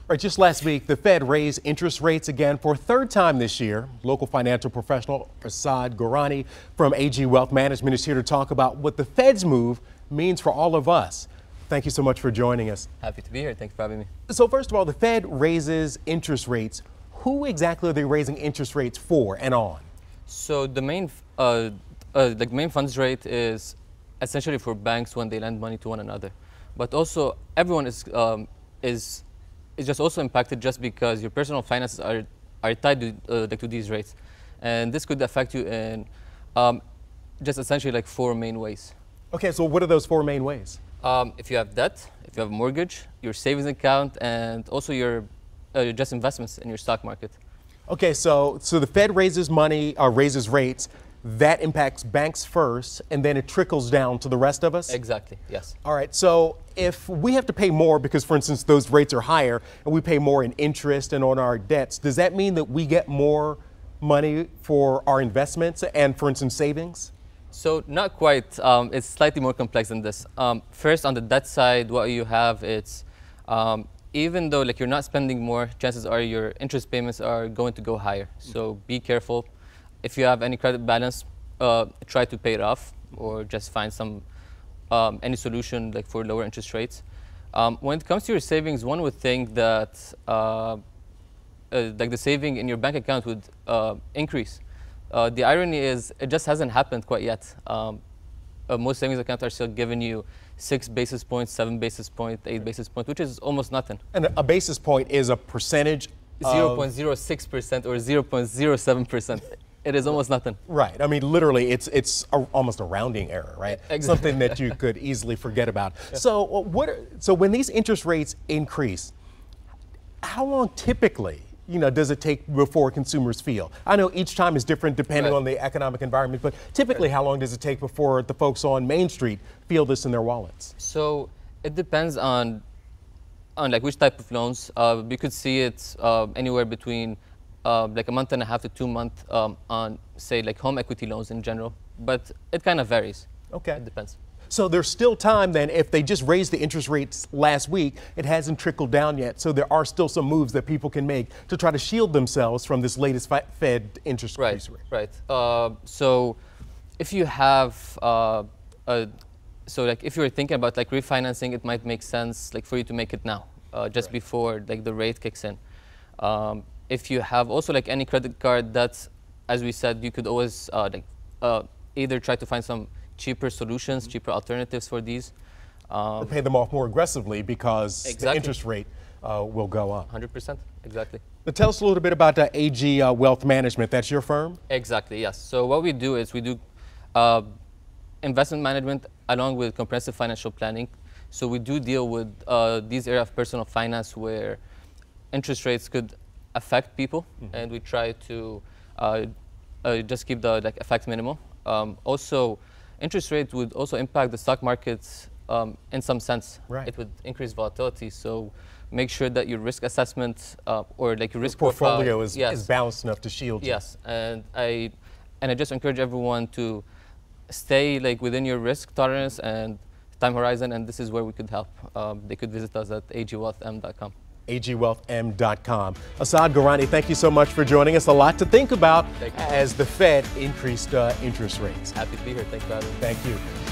Right, just last week, the Fed raised interest rates again for a third time this year. Local financial professional Asad Gorani from AG Wealth Management is here to talk about what the Fed's move means for all of us. Thank you so much for joining us. Happy to be here. Thanks for having me. So first of all, the Fed raises interest rates. Who exactly are they raising interest rates for and on? So the main funds rate is essentially for banks when they lend money to one another, but also everyone is just also impacted just because your personal finances are tied to these rates, and this could affect you in just essentially like four main ways. Okay, so what are those four main ways? If you have debt, if you have a mortgage, your savings account, and also your just investments in your stock market. Okay, so the Fed raises money or raises rates. That impacts banks first, and then it trickles down to the rest of us? Exactly, yes. All right, so if we have to pay more because, for instance, those rates are higher and we pay more in interest and on our debts, does that mean that we get more money for our investments and, for instance, savings? So not quite. It's slightly more complex than this. First, on the debt side, what you have, it's even though like you're not spending more, chances are your interest payments are going to go higher. So be careful. If you have any credit balance, try to pay it off or just find some any solution like for lower interest rates. When it comes to your savings, one would think that like the saving in your bank account would increase. The irony is it just hasn't happened quite yet. Most savings accounts are still giving you 6 basis points, 7 basis points, 8 basis points, which is almost nothing. And a basis point is a percentage 0.06% or 0.07%. It is almost nothing. Right. I mean, literally, it's almost a rounding error, right? Exactly. Something that you could easily forget about. Yeah. So when these interest rates increase, how long typically, does it take before consumers feel? I know each time is different depending on the economic environment, but typically how long does it take before the folks on Main Street feel this in their wallets? So it depends on like which type of loans. We could see it anywhere between like a month and a half to 2 months on, say, like home equity loans in general, but it kind of varies. Okay. It depends. So there's still time then. If they just raised the interest rates last week, it hasn't trickled down yet. So there are still some moves that people can make to try to shield themselves from this latest Fed interest increase rate. Right. So if you have, so like if you're thinking about like refinancing, it might make sense like for you to make it now, just before like the rate kicks in. If you have also like any credit card debts, as we said, you could always either try to find some cheaper solutions, cheaper alternatives for these. Or pay them off more aggressively because the interest rate will go up. 100%, exactly. Now tell us a little bit about AG Wealth Management. That's your firm? Exactly, yes. So what we do is we do investment management along with comprehensive financial planning. So we do deal with these areas of personal finance where interest rates could affect people, and we try to just keep the effect minimal. Also, interest rates would also impact the stock markets in some sense. Right. It would increase volatility. So make sure that your risk assessment or like your risk portfolio profile is balanced enough to shield you. Yes, and I just encourage everyone to stay like within your risk tolerance and time horizon, and this is where we could help. They could visit us at agwealthm.com. agwealthm.com. Asad Gorani, thank you so much for joining us. A lot to think about as the Fed increased interest rates. Happy to be here. Thanks for having me. Thank you.